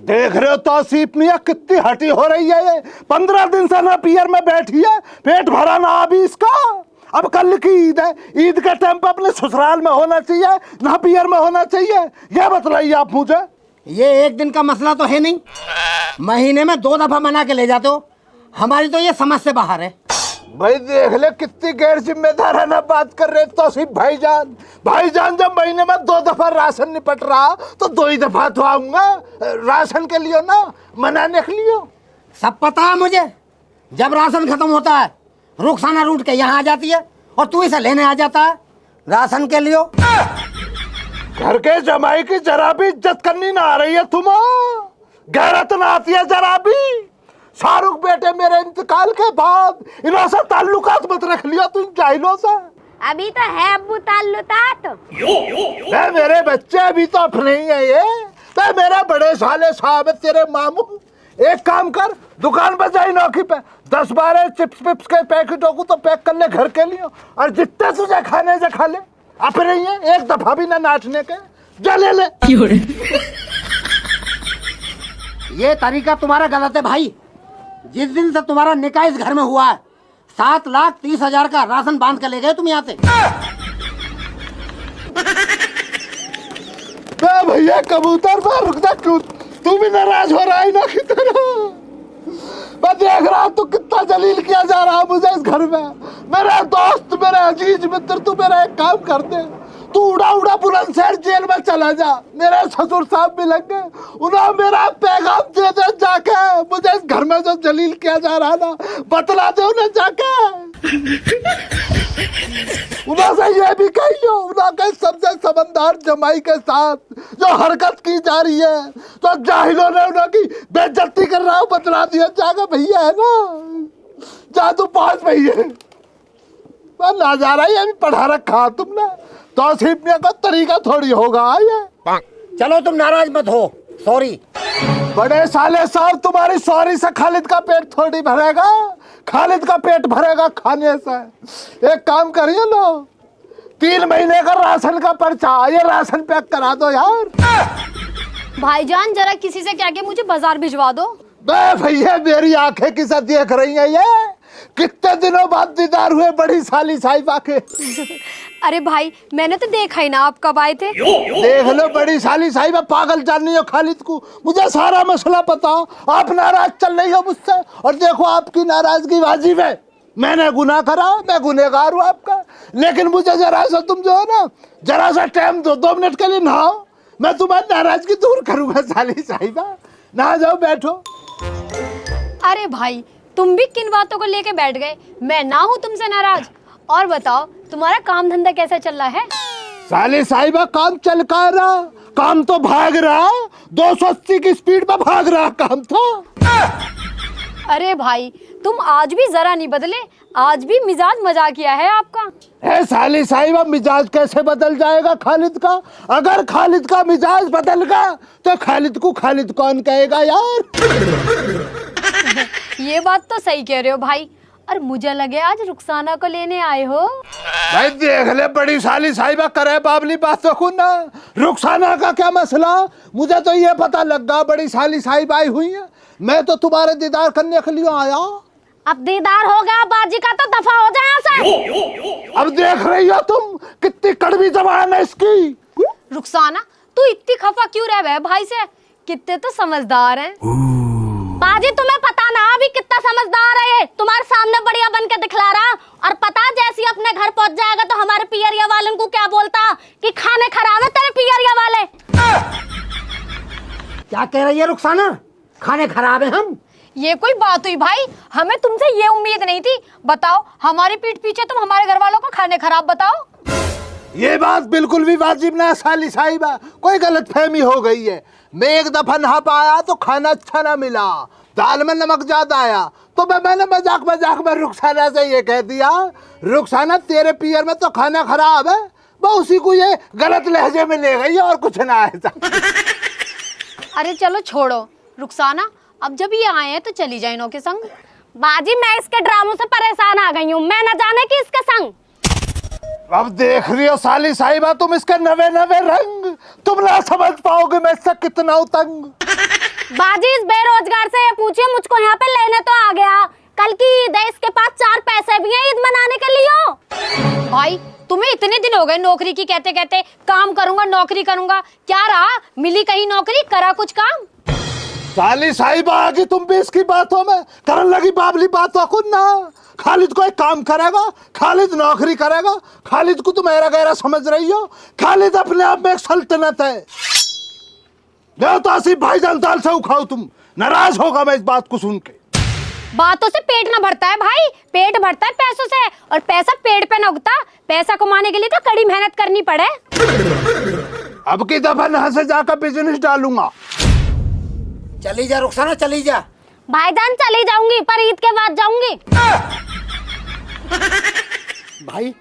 देख रहे हो तौसीफ मियां कितनी हटी हो रही है ये। 15 दिन से ना पियर में बैठी है, पेट भरा ना अभी इसका। अब कल की ईद है, ईद के टाइम पे अपने ससुराल में होना चाहिए ना पियर में होना चाहिए, ये बतलाइए आप मुझे। ये एक दिन का मसला तो है नहीं, महीने में 2 दफा मना के ले जाते हो। हमारी तो ये समझ से बाहर है। भाई देख ले कितनी गैर जिम्मेदार है ना बात कर रहे तौसीफ भाईजान। भाईजान जब महीने में 2 दफा राशन निपट रहा तो 2 ही दफा तो आऊंगा राशन के लिए ना, मनाने के लिए। सब पता है मुझे। जब राशन खत्म होता है रुखसाना रूट के यहाँ आ जाती है और तू इसे लेने आ जाता है राशन के लिए। घर के जमाई की जरा भी इज्जत करनी ना आ रही है तुम्हें, गैरत ना आती है जरा भी। शाहरुख बेटे मेरे इंतकाल के बाद इन्हों से ताल्लुकात मत रख लिया तुम जाहिलों से। अभी तो है अब्बू ताल्लुकात। मेरे बच्चे अभी तो अपने ही है ये। मेरे बड़े साले साहब तेरे मामू, एक काम कर दुकान पर जाई नौकी पे 10-12 चिप्स पिप्स के पैकेटों को तो पैक कर ले घर के लिए, और जितने तुझे खाने से खा ले। अपने ही है, एक दफा भी ना नाचने के, जा ले ले। ये तरीका तुम्हारा गलत है भाई। जिस दिन से तुम्हारा निकाह इस घर में हुआ है 7,30,000 का राशन बांध के ले गए तुम यहाँ से। भैया कबूतर पर रुक जा, तू भी नाराज हो रहा है ना की तरह। मैं देख रहा तू कितना जलील किया जा रहा मुझे इस घर में। मेरा दोस्त, मेरे अजीज मित्र, तू मेरा एक काम कर दे, तू उड़ा उड़ा बुलंदशहर जेल में चला जा। मेरे ससुर साहब भी लग गए, उन्हें मेरा पैगाम दे दे जाके। मुझे इस घर में जो जलील किया जा रहा ना बतला दे उन्हें जाके। उन्हें से ये भी कहियो उन्हें के सबसे समझदार जमाई के साथ जो हरकत की जा रही है तो जाहिलों ने उन्हें की बेइज्जती कर रहा हूँ, बतला दिया जाके। भैया है ना जादू पास भैया नजारा ही अभी पढ़ा रखा तुमने, तौसीफ मियां का तरीका थोड़ी होगा ये। चलो तुम नाराज मत हो, सॉरी। बड़े साले साहब तुम्हारी सॉरी से खालिद का पेट थोड़ी भरेगा, खालिद का पेट भरेगा खाने से। एक काम करिए लो, 3 महीने का राशन का पर्चा, ये राशन पैक करा दो यार। भाईजान जरा किसी से क्या के मुझे बाजार भिजवा दो। भैया मेरी आंखें किसे देख रही है ये, कितने दिनों बाद दीदार हुए बड़ी साली साहिबा के। अरे भाई मैंने तो देखा ही ना आप कब आए थे। देख लो बड़ी साली साहिबा, पागल जान रही हो खालिद को, मुझे सारा मसला पता। आप नाराज चल रही हो मुझसे, और देखो आपकी नाराजगी वाजिब है। मैंने गुनाह करा, मैं गुनहगार हूँ आपका, लेकिन मुझे जरा सा तुम जो है ना जरा सा टाइम दो, 2 मिनट के लिए नहाओ, मैं तुम्हारी नाराजगी दूर करूंगा। साली साहिबा नहा जाओ, बैठो। अरे भाई तुम भी किन बातों को लेके बैठ गए, मैं ना हूँ तुमसे नाराज। और बताओ तुम्हारा काम धंधा कैसा चल रहा है? साली साहिबा काम चल कर रहा, काम तो भाग रहा, 280 की स्पीड में भाग रहा काम तो। अरे भाई तुम आज भी जरा नहीं बदले, आज भी मिजाज मजाकिया है आपका। है साली साहिबा, मिजाज कैसे बदल जाएगा खालिद का? अगर खालिद का मिजाज बदल गया तो खालिद कौन कहेगा यार? ये बात तो सही कह रहे हो भाई। और मुझे लगे आज रुखसाना को लेने आए हो। भाई देख ले बड़ी साली साहिबा करे बाबली बातों को ना। रुखसाना का क्या मसला, मुझे तो ये पता लग गया बड़ी साली साहिबा आई हुई है। मैं तो तुम्हारे दीदार करने के लिए आया। अब दीदार हो गया बाजी का तो दफा हो जाए से। अब देख रही हो तुम कितनी कड़वी जबान है इसकी। रुखसाना तू इतनी खफा क्यों रह गए भाई से, कितने तो समझदार हैं। बाजी तुम्हें पता ना अभी कितना समझदार है ये, तुम्हारे सामने बढ़िया बन के दिखला रहा। और पता जैसे ही अपने घर पहुंच जाएगा तो हमारे पियरिया वालों को क्या बोलता कि खाने खराब है तेरे पियरिया वाले। क्या कह रही है रुखसाना, खाने खराब है हम? ये कोई बात हुई भाई, हमें तुमसे ये उम्मीद नहीं थी। बताओ हमारी पीठ पीछे तुम हमारे घर वालों को खाने खराब बताओ। ये बात बिल्कुल भी वाजिब ना साली साहिबा, कोई गलतफहमी हो गई है। मैं एक दफा नहा पाया तो खाना अच्छा ना मिला, दाल में नमक ज्यादा आया, तो मैंने मजाक में रुखसाना से ये कह दिया, रुखसाना तेरे पियर में तो खाना खराब है। वो उसी को ये गलत लहजे में ले गई और कुछ ना ऐसा। अरे चलो छोड़ो रुखसाना, अब जब ये आए हैं तो चली जाए इनों के संग। बाजी मैं इसके ड्रामों से परेशान आ गई हूँ, मैं न जाने कि इसके संग। अब देख रही हो साली साहिबा तुम इसके नवे नवे रंग, तुम ना समझ पाओगे मैं इससे कितना उतंग। बाजी इस बेरोजगार से ये पूछिए, मुझको यहाँ पे लेने तो आ गया। कल की ईद है, इसके पास 4 पैसे भी हैं ईद मनाने के लिए। भाई तुम्हें इतने दिन हो गए नौकरी की कहते कहते, काम करूंगा नौकरी करूंगा, क्या रहा? मिली कहीं नौकरी, करा कुछ काम? साली साहिबा आ गई तुम भी इसकी बातों में, करने लगी बाबली बातों को ना। खालिद कोई काम करेगा, खालिद नौकरी करेगा, खालिद को तुम ऐरा गैरा समझ रही हो। खालिद अपने आप में एक सल्तनत है। जाओ तो आसिफ भाईजान दाल से उखाओ, तुम नाराज होगा मैं इस बात को सुन के। बातों से पेट ना भरता है भाई, पेट भरता है पैसों से, और पैसा पेड़ पे ना उगता। पैसा कमाने के लिए तो कड़ी मेहनत करनी पड़े। अब की दफा यहाँ से जाकर बिजनेस डालूंगा। चली जा रुखसाना, चली जा। भाईजान चली जाऊंगी, पर ईद के बाद जाऊंगी। भाई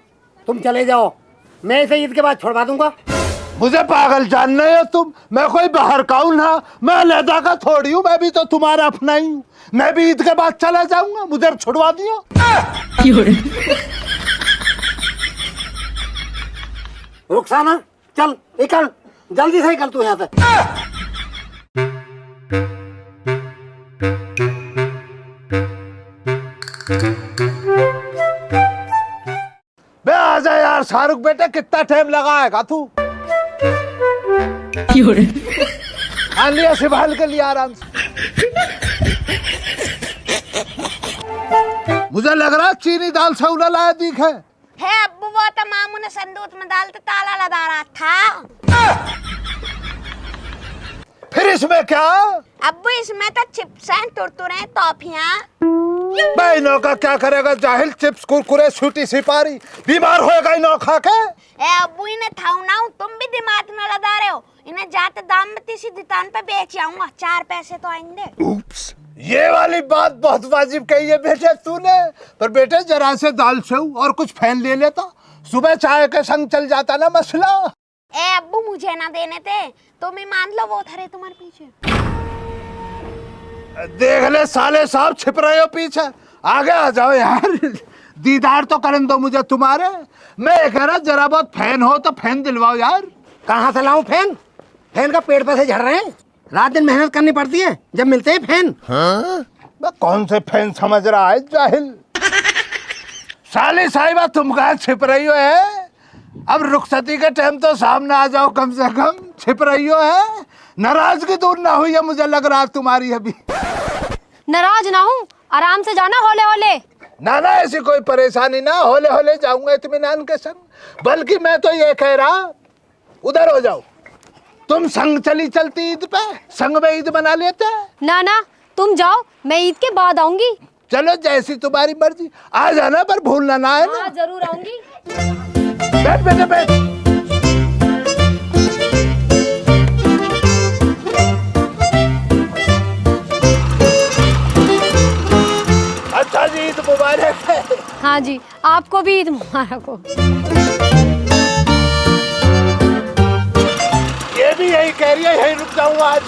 तुम चले जाओ, मैं इसे ईद के बाद छोड़वा दूंगा। मुझे पागल जानने हो तुम? मैं कोई बाहर का हूं ना, मैं लहदा का थोड़ी हूँ, मैं भी तो तुम्हारा अपना ही हूँ। मैं भी ईद के बाद चला जाऊंगा, मुझे छुड़वा दियो। रुखसाना चल, निकल जल्दी से, निकल तू यहाँ से। बे आजा यार शाहरुख बेटे, कितना टाइम लगाएगा तू? हाँ लिया संभाल के लिया आराम से। मुझे लग रहा है चीनी दाल से उड़ा लाया दिख है अब्बू, वो तो मामू ने संदूक में डालते ताला लगा रहा था। फिर इसमें क्या? अब्बू इसमें तो चिप्स हैं, टुरटुरे, टॉफियां। इनो का क्या करेगा जाहिल? चिप्स कुरकुरे छूटी सिपारी, बीमार होएगा इनो खा के। अब्बू इन्हें थाऊ ना, तुम भी दिमाग न लगा रहे हो। इन्हें जाते दाम में तीसरी दुकान पे बेच आऊंगा, 4 पैसे तो आएंगे। उप्स, ये वाली बात बहुत वाजिब कही है बेटे तूने। पर बेटे जरा से दाल सेव और कुछ फैन ले लेता, सुबह चाय के संग चल जाता ना मसला। अब्बू मुझे ना देने थे, तुम ही मान लो वो थरे तुम्हारे पीछे। देख ले साले साहब, छिप रहे हो पीछे, आगे आ जाओ यार। दीदार तो करन दो मुझे तुम्हारे। मैं कह रहा जरा बहुत फैन हो तो फैन दिलवाओ यार। कहाँ से लाऊं फैन? फैन का पेड़ पैसे झड़ रहे हैं, रात दिन मेहनत करनी पड़ती है, जब मिलते हैं फैन। मैं कौन से फैन समझ रहा है जाहिल? साली साहिबा तुम कहाँ छिप रही हो है? अब रुखसती के टाइम तो सामने आ जाओ कम से कम, छिप रही हो है? नाराजगी दूर ना हुई है मुझे लग रहा है तुम्हारी अभी। नाराज ना हूँ, आराम से जाना होले होले। ना ना ऐसी कोई परेशानी ना, होले होले जाऊंगा इत्मीनान के संग। बल्कि मैं तो ये कह रहा, उधर हो जाओ, तुम संग चली चलती ईद पे, संग में ईद बना लेते हैं। ना ना तुम जाओ, मैं ईद के बाद आऊंगी। चलो जैसी तुम्हारी मर्जी, आ जाना पर भूलना ना है ना। हाँ जरूर आऊंगी। बैठ बेटे बैठ। अच्छा जी ईद मुबारक है। हाँ जी, आपको भी ईद मुबारक हो। ये भी यही कह रही है, यही रुक जाऊंगा आज।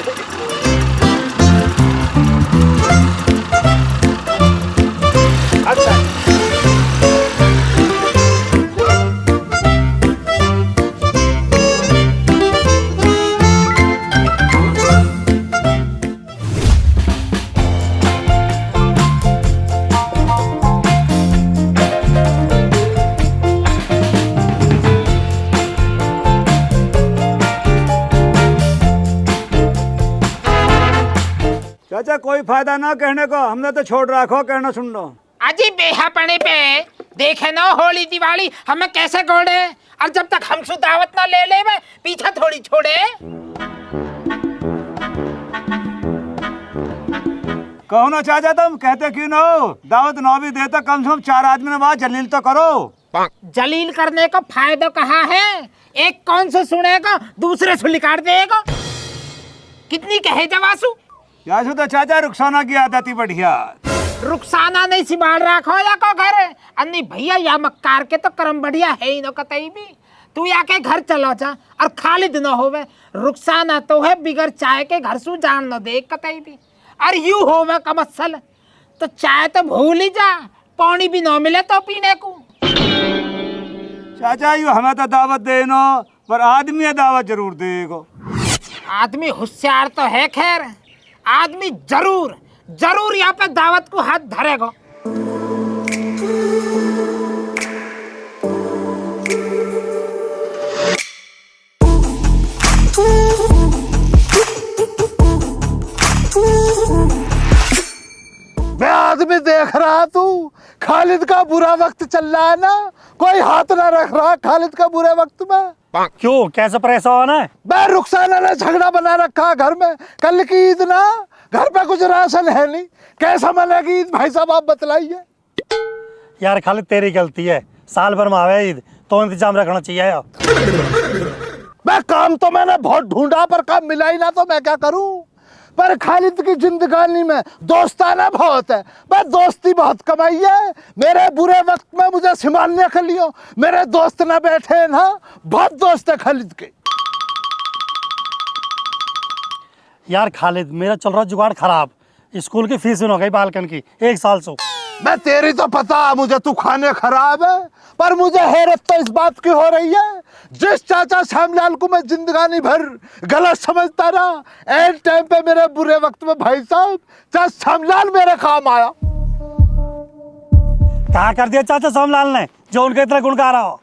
अच्छा चाचा कोई फायदा ना कहने को, हमने तो छोड़ रखो, कहना सुन लो। अजी बेहा पड़े पे देखे ना होली दिवाली हमें कैसे गोड़े, और जब तक हमसे दावत ना ले ले पीछा थोड़ी छोड़े। कहो ना चाचा, तुम कहते क्यों ना हो? दावत ना भी देता, कम से कम 4 आदमी ने बात जलील तो करो। जलील करने का फायदा कहाँ है? एक कौन से सुनेगा, दूसरे से निकाल देगा। कितनी कहे जवासु? यासु तो चाचा रुखसाना की आदत ही बढ़िया। रुखसाना नहीं सिबाड़ रखो या को घर अन्नी भैया, या मक्कार के तो कर्म बढ़िया है ही न कतई भी। तू या के घर चलो जा और खालिद न होवे। रुखसाना तो है बिगर चाय के घर सु जान न दे कतई भी। और यू होवे कमसल तो चाय तो भूल ही जा, पानी भी न मिले तो पीने को। चाचा यू हमें तो दावत देनो, पर आदमी दावत जरूर देगो। आदमी होशियार तो है खैर, आदमी जरूर जरूर यहाँ पे दावत को हाथ धरेगा। मैं आदमी देख रहा तू, खालिद का बुरा वक्त चल रहा है ना, कोई हाथ ना रख रहा खालिद का बुरे वक्त में। क्यों, कैसे परेशान है? मैं रुखसाना ने झगड़ा बना रखा घर में, कल की ईद ना, घर पे कुछ राशन है नहीं, कैसा मनेगी ईद भाई साहब आप बतलाइए। यार खालिद तेरी गलती है, साल भर में आवे ईद तो इंतजाम रखना चाहिए यार। मैं काम तो मैंने बहुत ढूंढा पर काम मिला ही ना, तो मैं क्या करूं। पर खालिद की जिंदगानी में दोस्ताना बहुत है, मैं दोस्ती बहुत कमाई है। मेरे बुरे वक्त में मुझे संभालने के लिए मेरे दोस्त ना बैठे ना, बहुत दोस्त है खालिद के। यार खालिद मेरा चल रहा जुगाड़ खराब, स्कूल की फीस भी हो गई बालकन की 1 साल से। मैं तेरी तो पता मुझे तू खाने खराब है, पर मुझे हैरत तो इस बात की हो रही है, जिस चाचा श्यामलाल को मैं जिंदगानी भर गलत समझता रहा, एंड टाइम पे मेरे बुरे वक्त में भाई साहब चाचा श्यामलाल मेरे काम आया। कहा कर दिया चाचा श्यामलाल ने जो उनके इतना गुण गा रहा हो?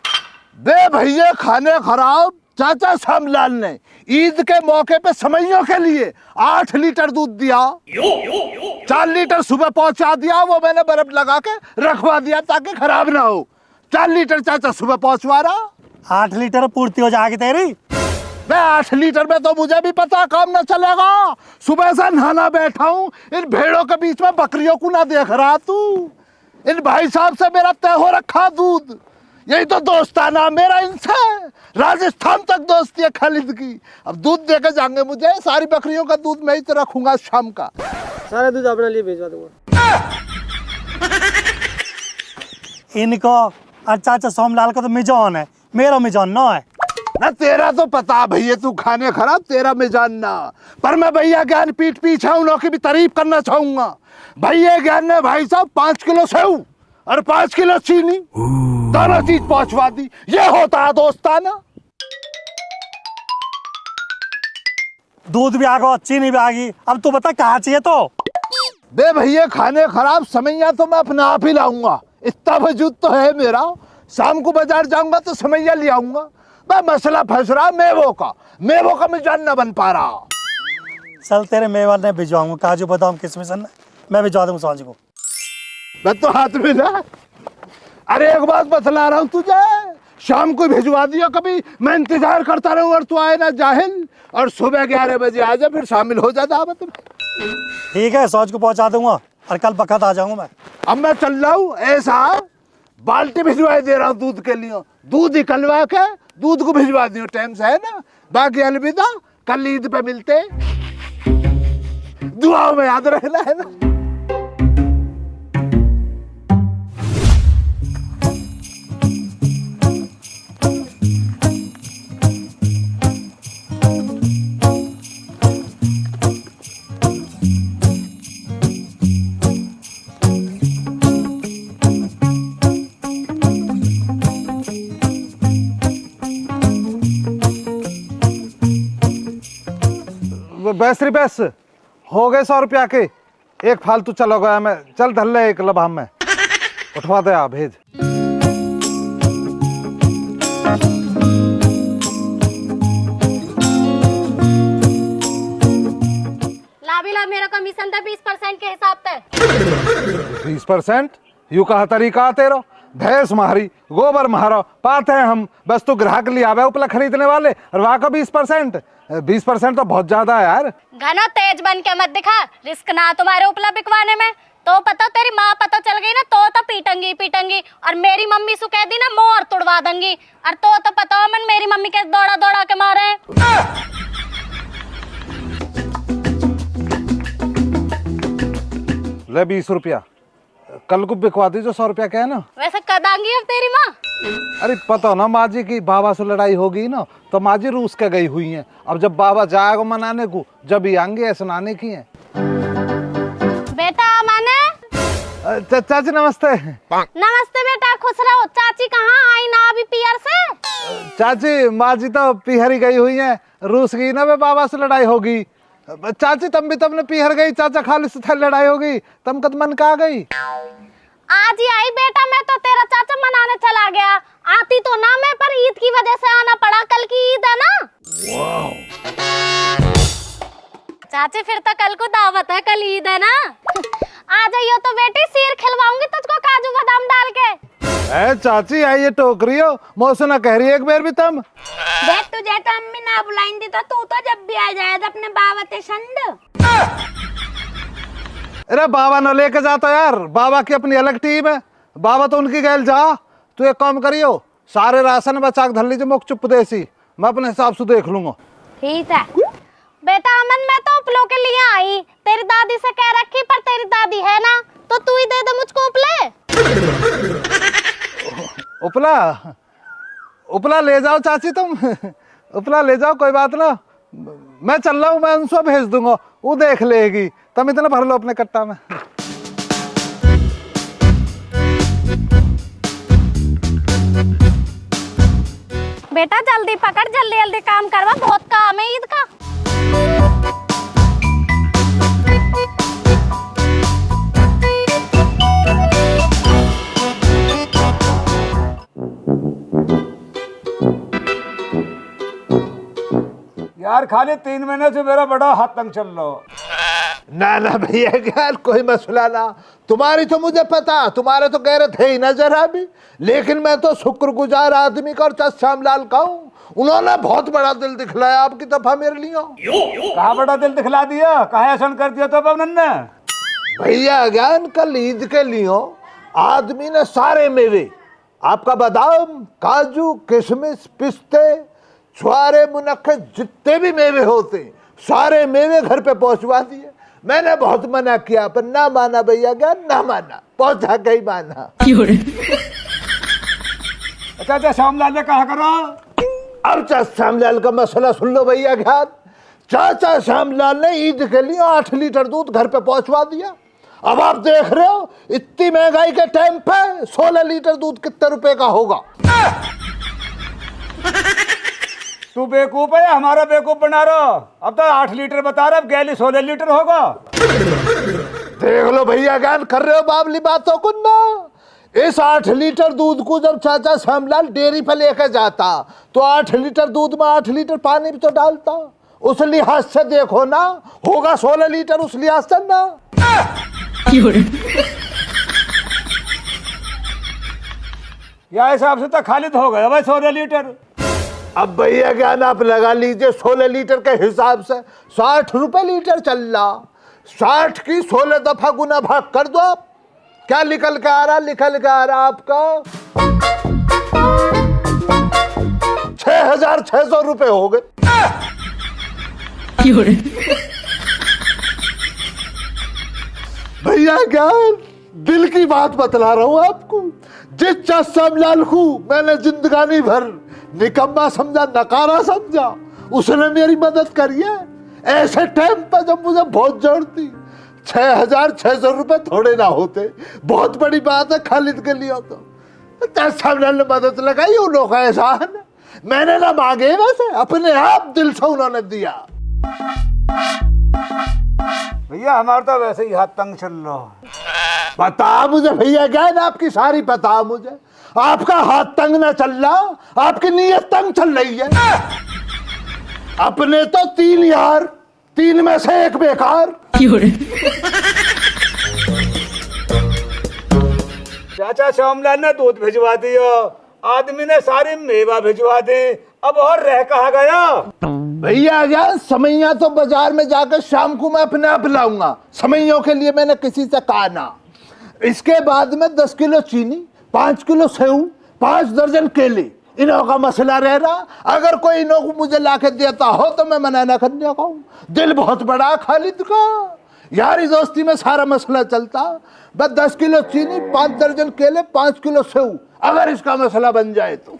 बे भैया खाने खराब चाचा श्यामलाल ने ईद के मौके पे समैयों के लिए 8 लीटर दूध दिया, 4 लीटर सुबह पहुंचा दिया, वो मैंने बर्फ लगा के रखवा दिया ताकि खराब ना हो। 4 लीटर चाचा सुबह पहुंचवा रहा। 8 लीटर पूर्ति हो जाएगी तेरी? मैं 8 लीटर में तो मुझे भी पता काम ना चलेगा। सुबह से नहाना बैठा हूँ, इन भेड़ों के बीच में बकरियों को ना देख रहा तू। इन भाई साहब से मेरा तय हो रखा दूध, यही तो दोस्ताना मेरा इनसे, राजस्थान तक दोस्ती है खालिद की। अब दूध देकर जाएंगे मुझे, सारी बकरियों का दूध मैं ही तो रखूंगा शाम का। सारा दूध अपने लिए भिजवा दूंगा। इनको और चाचा सोमलाल का तो मिजान है, मेरा मिजान ना है ना। तेरा तो पता भैया तू खाने खराब, तेरा मिजान ना, पर मैं भैया ज्ञान पीठ पीछे उन की भी तारीफ करना चाहूंगा। भैया ज्ञान ने भाई साहब 5 किलो सेव और 5 किलो चीनी दोनों चीज पहुंचवा दी, ये होता है दोस्ताना। दूध भी आ गया, चीनी भी आ गई, अब तू बता कहाँ चाहिए तो? बे भैया खाने खराब समैया तो मैं अपने आप ही लाऊंगा, इतना वजूद तो है मेरा। शाम को बाजार जाऊंगा तो समैया ले आऊंगा। मैं मसला फंस रहा मेवों का मिजान न बन पा रहा। चल तेरे मेवा ने भिजवाऊंगा, काजू बादाम किशमिश मैं भिजवा दूंगा सांझ को। मैं तो हाथ में ना, अरे एक बात बतला रहा हूँ तुझे, शाम को भिजवा दिया कभी, मैं इंतजार करता रहूँ और तू आए ना जाहिल, और सुबह 11 बजे आ जा, फिर शामिल हो जा दावत में। ठीक है, सांझ को पहुंचा दूंगा और कल बखत आ जाऊंगा मैं। अब मैं चल रहा हूँ, ऐसा बाल्टी भिजवा दे रहा हूँ दूध के लिए, दूध निकलवा के दूध को भिजवा दियो टाइम से, है ना। बाकी अलविदा, कल ईद पे मिलते, दुआओं में याद रहना, है ना। बस रे बस हो गए 100 रुपया के, एक फालतू चला गया मैं, चल धर ले एक लबाम में, उठवा दे आप भेज। लाभिला मेरा कमीशन था 20% के हिसाब से। 20%? यू कहा तरीका तेरा, भैंस मारी गोबर मारो पाते हैं हम, बस तू ग्राहक ले आवे उपला खरीदने वाले, और वहाँ का 20%? 20% तो बहुत ज्यादा है यार। घना तेज बन के मत दिखा, रिस्क ना तुम्हारे उपला बिकवाने में। तो पता तेरी माँ पता चल गई ना तो पीटंगी, और मेरी मम्मी सु कह दी ना मोर तुड़वा दूंगी, और तो पता मन मेरी मम्मी के दौड़ा दौड़ा के मारे। ले 20 रुपया, कल को बिकवा दी जो 100 रुपया का है ना। वैसे कदांगी अब तेरी माँ? अरे पता ना माँ जी की बाबा से लड़ाई हो गई ना, तो माँ जी रूस के गई हुई हैं, अब जब बाबा जाएगा मनाने को जब ही आएंगे, ऐसे नाने की हैं। बेटा माने चाची नमस्ते। नमस्ते बेटा, खुश रहो। चाची कहाँ आई ना अभी पियर से? चाची माँ जी तो पिहरी गई हुई हैं, रूस गई ना वे बाबा से लड़ाई होगी, चाची तम भी तमने पीहर गई, चाचा खाली से लड़ाई हो गई, तम कद मन का आ गई। आज ही आई बेटा, मैं तो तेरा चाचा मनाने चला गया। आती तो ना मैं, पर ईद की वजह से आना पड़ा, कल की ईद है ना। चाची फिर तो कल को दावत है, कल ईद है ना। आ जाइयो तो बेटी, सिर खिलवाऊंगी तुझको काजू बादाम डाल के। ए चाची आई ये टोकरी हो, मौसम ना कह रही एक बार भी तम। देख तुझे तो अम्मी ना बुलाएंगी तो तू तो जब भी आ जाए तो अपने बाबा ते संड। अरे बाबा न लेके जाता यार, बाबा की अपनी अलग टीम है, बाबा तो उनकी गैल जा। तू एक काम करियो, सारे राशन बचा के धर लीजिए, मुख चुप देसी, मैं अपने हिसाब से देख लूंगा। ठीक है बेटा। अमन मैं तो उपलों के लिए आई, तेरी दादी से कह रखी, पर तेरी दादी है ना, तो तू ही दे दे मुझको उपले। उपला उपला ले जाओ चाची तुम, उपला ले जाओ, कोई बात ना, मैं चल रहा हूँ, मैं उनसे भेज दूंगा, वो देख लेगी। तुम इतना भर लो अपने कट्टा में। बेटा जल्दी पकड़, जल्दी जल्दी काम करवा, बहुत काम है ईद का। यार खाली 3 महीने से मेरा बड़ा हाथ तंग चल रहा। ना भैया यार कोई मसला ना, तुम्हारी तो मुझे पता, तुम्हारे तो गैरत है ही नजर अभी, लेकिन मैं तो शुक्रगुजार आदमी का और चच श्यामलाल का हूँ, उन्होंने बहुत बड़ा दिल दिखलाया आपकी दफा मेरे लिए। कहा बड़ा दिल दिखला दिया, कहा ऐसा कर दिया तो अब ने। भैया ज्ञान कल ईद के लिए आदमी ने सारे मेवे, आपका बादाम, काजू, किशमिश, पिस्ते, छुआरे, मुनक्के, जितने भी मेवे होते सारे मेवे घर पे पहुंचवा दिए। मैंने बहुत मना किया पर ना माना भैया ज्ञान, ना माना, पहुंचा के ही माना। अच्छा श्यामलाल ने कहा करो। अब चाचा श्यामलाल का मसला सुन लो भैया ज्ञान। चाचा श्यामलाल ने ईद के लिए 8 लीटर दूध घर पे पहुंचवा दिया। अब आप देख रहे हो इतनी महंगाई के टाइम पे 16 लीटर दूध कितने रुपए का होगा। तू बेवकूफ है, हमारा बेवकूफ बना रहा। अब तो 8 लीटर बता रहा, अब गैली 16 लीटर होगा। देख लो भैया ज्ञान कर रहे हो बाबली बातों को ना। इस 8 लीटर दूध को जब चाचा श्यामलाल डेयरी पे लेके जाता तो 8 लीटर दूध में 8 लीटर पानी भी तो डालता। उस लिहाज से देखो ना, होगा 16 लीटर उस लिहाज से ना। या हिसाब से तो खालिद हो गया भाई 16 लीटर। अब भैया ज्ञान आप लगा लीजिए 16 लीटर के हिसाब से 60 रुपए लीटर चल रहा। 60 की 16 दफा गुना भाग कर दो आप, क्या निकल के आ रहा, निकल के आ रहा आपका 6,600 रुपए हो गए। भैया ज्ञान दिल की बात बतला रहा हूं आपको। जिस चाचा श्यामलाल को मैंने जिंदगानी भर निकम्मा समझा, नकारा समझा, उसने मेरी मदद करी है ऐसे टाइम पर जब मुझे बहुत जरूरत थी। 6,600 रुपए थोड़े ना होते, बहुत बड़ी बात है खालिद के लिए। तो चाचा श्यामलाल ने मदद लगाई, उन लोगों का एहसान है, मैंने ना मांगे, वैसे अपने आप दिल से उन्होंने दिया। भैया हमारा तो वैसे ही हाथ तंग चल रहा। बता मुझे भैया ज्ञान आपकी सारी बता मुझे, आपका हाथ तंग ना चल रहा, आपकी नीयत तंग चल रही है। अपने तो 3 यार, 3 में से 1 बेकार। चाचा श्यामलाल ने दूध भिजवा दिया, आदमी ने सारी मेवा भिजवा दी, अब और रह कहा गया। भैया ज्ञान समैया तो बाजार में जाकर शाम को मैं अपने आप लाऊंगा, समैयों के लिए मैंने किसी से कहा ना। इसके बाद में 10 किलो चीनी, 5 किलो सेव, 5 दर्जन केले, इन्हों का मसला रह रहा। अगर कोई इन्हों को मुझे लाके देता हो तो मैं मना ना करने का हूँ। दिल बहुत बड़ा खालिद का, यारी दोस्ती में सारा मसला चलता। बस 10 किलो चीनी, 5 दर्जन केले, 5 किलो सेव, अगर इसका मसला बन जाए तो।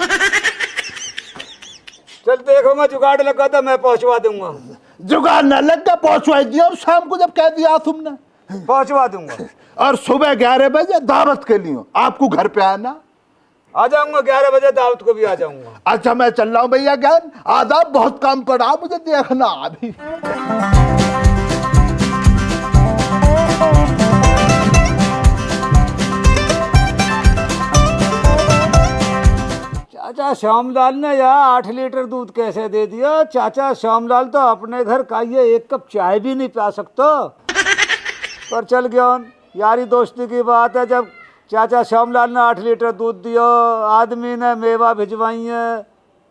चल देखो, मैं जुगाड़ लगा था, मैं पहुंचवा दूंगा। जुगाड़ न लगा, पहुंचवा दिया शाम को जब कह दिया तुमने, पहुंचवा दूंगा। और सुबह 11 बजे दावत के लिए आपको घर पे आना। आ जाऊंगा 11 बजे, दावत को भी आ जाऊंगा। अच्छा मैं चल रहा हूँ भैया ज्ञान, आदाब, बहुत काम पड़ा मुझे देखना अभी। चाचा श्यामलाल ने यहाँ 8 लीटर दूध कैसे दे दिया? चाचा श्यामलाल तो अपने घर का ये 1 कप चाय भी नहीं पा सकता। पर चल गया, यारी दोस्ती की बात है। जब चाचा श्यामलाल ने 8 लीटर दूध दिया, आदमी ने मेवा भिजवाई है,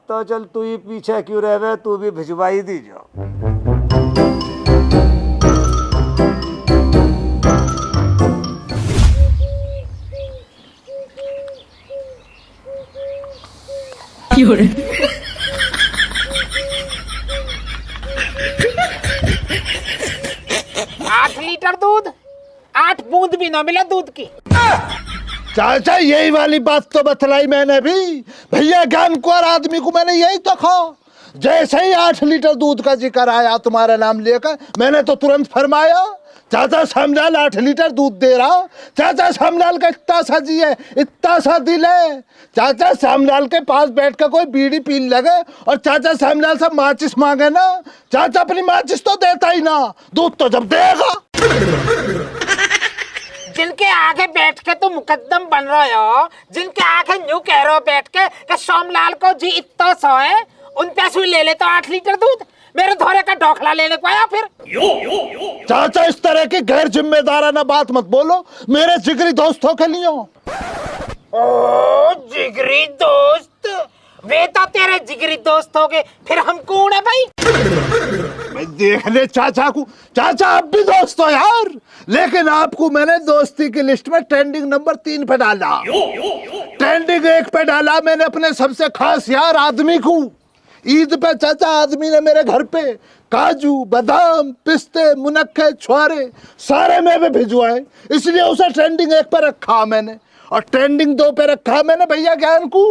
तो चल तू ही पीछे क्यों रहे, तू भी भिजवाई दी जाओ। आठ लीटर दूध, 8 बूंद भी ना मिला दूध की। चाचा यही वाली बात तो बतलाई मैंने भी भैया, ज्ञानकुंवर आदमी को मैंने यही तो कहा। जैसे ही 8 लीटर दूध का जिक्र आया तुम्हारा नाम लेकर, मैंने तो तुरंत फरमाया चाचा श्यामलाल 8 लीटर दूध दे रहा। चाचा श्यामलाल का इतना सा जी है, इतना सा दिल है, चाचा श्यामलाल के पास बैठ कर कोई बीड़ी पी लगे और चाचा श्यामलाल से माचिस मांगे ना, चाचा अपनी माचिस तो देता ही ना, दूध तो जब देगा। जिनके आगे बैठ के तुम मुकद्दम बन रहे हो, जिनके आगे न्यू कह रहे हो बैठ के कि श्यामलाल को जी इतना सौ है, उन पैसे ले ले तो 8 लीटर दूध मेरे धोरे का ढोखला लेने को आया। फिर चाचा इस तरह की गैर जिम्मेदाराना बात मत बोलो मेरे जिगरी दोस्तों के लिए। ओ जिगरी दोस्त, वे तो तेरे जिगरी दोस्त हो गए, फिर हम कौन है भाई? मैं देख ले चाचा को, चाचा आप भी दोस्त हो यार, लेकिन आपको मैंने दोस्ती की लिस्ट में ट्रेंडिंग नंबर 3 पे डाला। ट्रेंडिंग 1 पे डाला मैंने अपने सबसे खास यार आदमी को। ईद पे चाचा आदमी ने मेरे घर पे काजू, बादाम, पिस्ते, मुनक्के, छुआरे सारे मेवे भिजवाए, इसलिए उसे ट्रेंडिंग 1 पे रखा मैंने, और ट्रेंडिंग 2 पे रखा मैंने भैया ज्ञान को।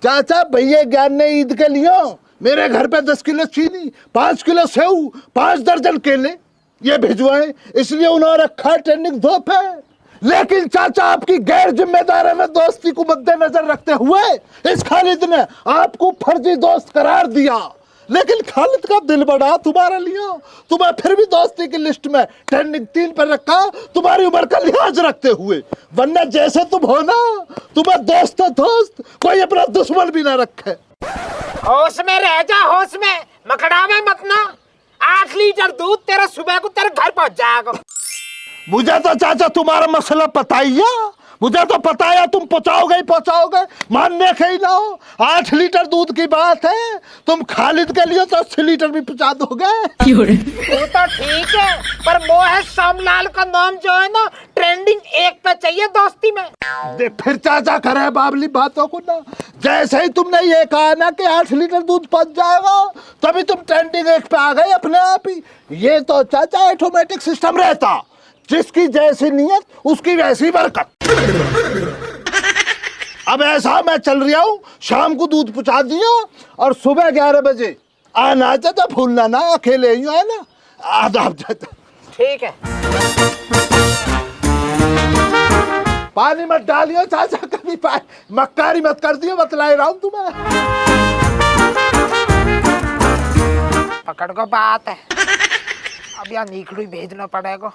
चाचा भैया ज्ञान ने ईद के लिए मेरे घर पे 10 किलो चीनी, 5 किलो सेव, 5 दर्जन केले ये भिजवाए, इसलिए उन्होंने रखा ट्रेंडिंग 2 पे। लेकिन चाचा आपकी गैर जिम्मेदाराना दोस्ती को मद्देनजर रखते हुए इस खालिद ने आपको फर्जी दोस्त करार दिया, लेकिन खालिद का दिल बड़ा तुम्हारे लिए, तुम्हें फिर भी दोस्ती की लिस्ट में ट्रेंडिंग 3 पर रखा, तुम्हारी उम्र का लिहाज रखते हुए, वरना जैसे तुम हो ना, तुम्हें दोस्त तो दोस्त, कोई अपना दुश्मन भी ना रखे। होश में रह जा, होश में, मकड़ावे मत ना। 8 लीटर दूध तेरा सुबह को तेरे घर पहुंच जाएगा। मुझे तो चाचा तुम्हारा मसला पता ही है, मुझे तो पता है तुम पहुंचाओगे ही पहुंचाओगे, मानने के ही ना हो। 8 लीटर दूध की बात है, तुम खालिद के लिए तो 80 लीटर भी पहुंचा दोगे। वो तो ठीक है, पर वो है श्यामलाल का नाम जो है ना ट्रेंडिंग 1 पे चाहिए दोस्ती में। फिर चाचा करे बाबली बातों को ना, जैसे ही तुमने ये कहा ना कि 8 लीटर दूध पहुंच जाएगा, तभी तुम ट्रेंडिंग 1 पे आ गए अपने आप ही। ये तो चाचा ऑटोमेटिक सिस्टम रहता, जिसकी जैसी नीयत उसकी वैसी बरकत। अब ऐसा मैं चल रहा हूँ, शाम को दूध पहुंचा दिया और सुबह 11 बजे आना, चाचा भूलना ना, अकेले ही है ना, आदाब चाचा। ठीक है। पानी मत डालियो चाचा, कभी मक्कारी मत कर दियो, बतला रहा हूँ तुम्हें। पकड़ को बात है, अब यहाँ नीकड़ू भेजना पड़ेगा।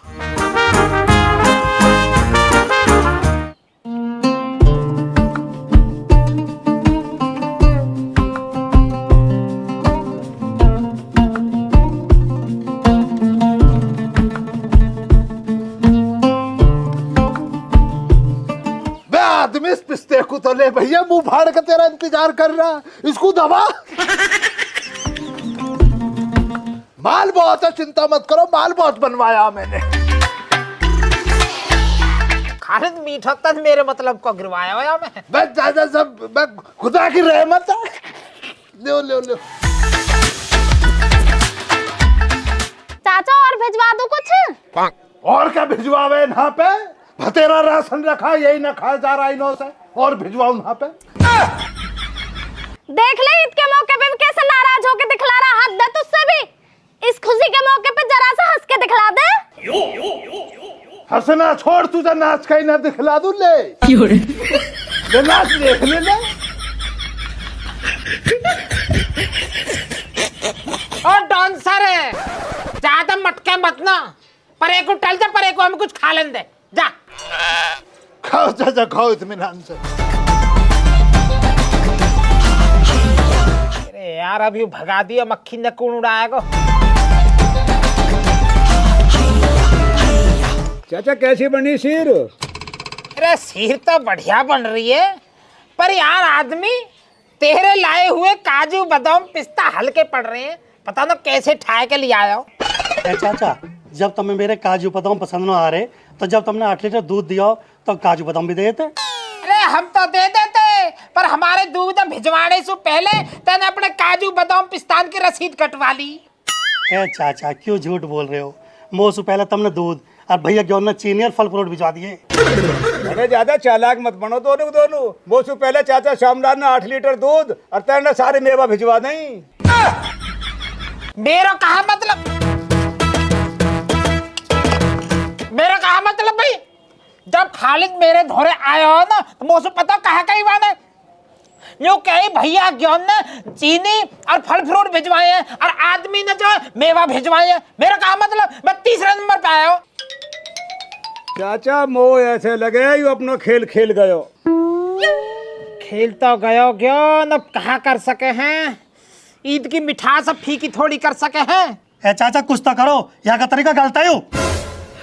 आदमी इस पिस्ते को तो ले भैया, मुंह फाड़ के तेरा इंतजार कर रहा, इसको दबा। माल बहुत है, चिंता मत करो, माल बहुत बनवाया मैंने। खालिद मीठा तन मेरे मतलब को गिरवाया हुआ मैं। बस ज्यादा सब खुदा की रहमत है। ले ले ले चाचा और भिजवा दो कुछ। और क्या भिजवावे यहाँ पे, भतेरा राशन रखा, यही ना खाया जा रहा इन्हों से, और भिजवाऊं यहाँ पे। देख ले ईद के मौके पे भी कैसे नाराज होके दिखला रहा, हद है तुझसे भी। इस खुशी के मौके पे जरा सा हंस के दिखला दे। हंसना छोड़, तुझे नाच का ही ना दिखला दूं, ले नाच देख ले। और डांसर है, ज्यादा मटके मत ना, परे को टल जा, परे को हम कुछ खा लें दे, जा। खाओ चाचा खाओ इत्मीनान से। अरे यार अभी भगा दिया मक्खी ने कौन उड़ाएगा। चाचा कैसी बनी खीर? अरे खीर तो बढ़िया बन रही है, पर यार आदमी तेरे लाए हुए काजू बादाम पिस्ता हल्के पड़ रहे हैं, पता ना कैसे ठाए के लिए आया हो। चाचा जब तुम्हें मेरे काजू बादाम पसंद ना आ रहे तो जब तुमने 8 लीटर दूध दिया तो काजू बादाम भी दे देते। अरे हम तो दे देते, पर हमारे दूध भिजवाने से पहले तैने अपने काजू बादाम पिस्तान की रसीद कटवा ली। चाचा क्यों झूठ बोल रहे हो? मोह से पहले तुमने दूध और भैया क्यों ने चीनी और फल फ्रूट भिजवा दिए। अरे ज्यादा चालाक मत बनो दोनों। वो से पहले चाचा श्यामलाल ने 8 लीटर दूध और तेने सारे मेवा भिजवा नहीं। मेरा कहा मतलब भाई, जब खालिद मेरे धोरे आया हो ना तो मुझे पता कहा कहीं बात है। यूं कहीं भैया ज्ञान ने चीनी और फल फ्रूट भिजवाए हैं और आदमी ने जो मेवा भिजवाए हैं। मेरा कहा मतलब मैं 3रे नंबर पे आया हूँ। चाचा मोह ऐसे लगे यू अपना खेल खेल गयो। खेल तो गयो ज्ञान, अब कहा कर सके हैं। ईद की मिठास अब फीकी थोड़ी कर सके हैं। चाचा कुछ तो करो, यहाँ का तरीका गलत है।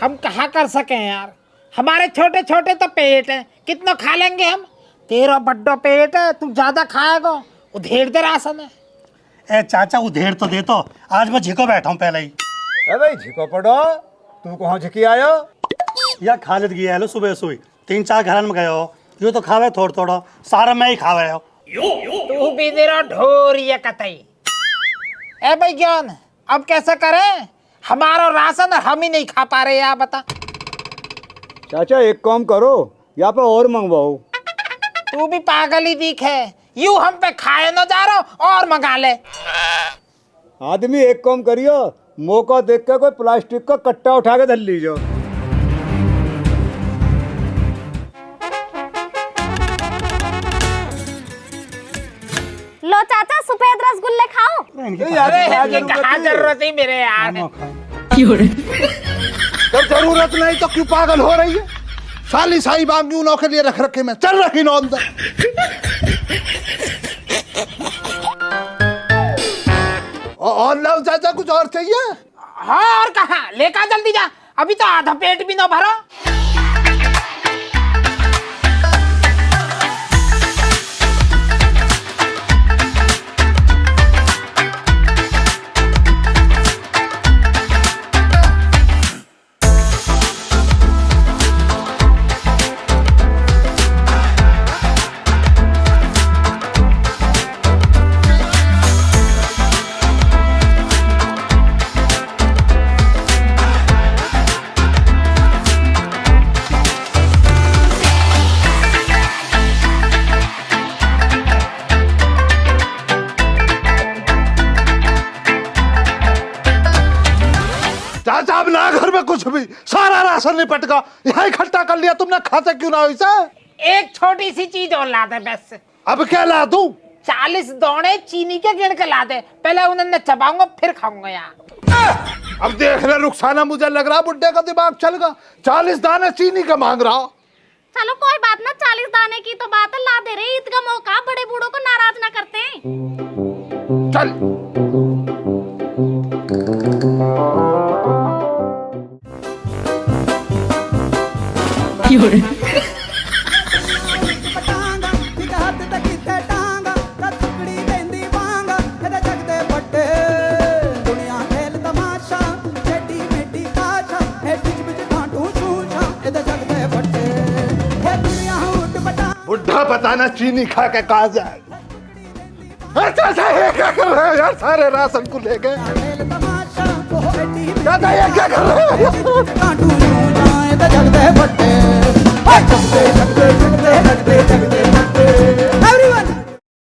हम कहा कर सके हैं यार, हमारे छोटे छोटे तो पेट है, कितना खा लेंगे हम। तेरा बड्डा पेट है, तू ज्यादा खाएगा, उधेड़ दे राशन है। चाचा उधेड़ तो दे तो, आज मैं झिको बैठा हूँ पहले ही। भाई झिको पड़ो, तू कहाँ झिकी आयो? या खालिद गया लो सुबह सुई 3-4 घर में गए हो, यूँ तो खावे थोड़ा सारा मैं ही खावे हो। तू भी तेरा ढोर ये कतई। ए भाई ज्ञान, अब कैसे करें? हमारा राशन हम ही नहीं खा पा रहे यार, बता। चाचा एक काम करो, यहाँ पे और मंगवाओ। तू भी पागल ही दिख है, यूं हम पे खाए न जा रहा और मंगा ले। आदमी एक काम करियो, मौका देख के कोई प्लास्टिक का कट्टा उठा के धर लीजिए। लो चाचा सफेद रसगुल्ले खाओ। अरे कहाँ जरूरत है मेरे यार। जब जरूरत नहीं तो क्यों पागल हो रही है? साली साई बांगी उनों के लिए रख रखे मैं चल रखी नो अंदर। और लाओ चाचा कुछ और चाहिए? हाँ और कहा लेकर जल्दी जा, अभी तो आधा पेट भी ना भरा। चाचा अब ना घर में कुछ भी, सारा राशन निपट गया, यहाँ इकट्ठा कर लिया तुमने, खाते क्यों ना हो इसे? एक छोटी सी चीज और ला दे बस। अब क्या ला दूं? 40 दाने चीनी के गिन के ला दे, पहले उन्हें चबाऊंगा फिर खाऊंगा यार। अब देख रहे रुखसाना, मुझे लग रहा बुड्ढे का दिमाग चल गया, 40 दाने चीनी का मांग रहा। चलो कोई बात ना, 40 दाने की तो बात है, ला दे रहे। ईद का मौका, बड़े बूढ़ों को नाराज ना करते हैं। चल बुढ़ा पता ना चीनी खा के कहा जाए। अच्छा ये क्या कर रहे हो यार, सारे राशन को ले गए। दादा ये क्या कर रहे हो?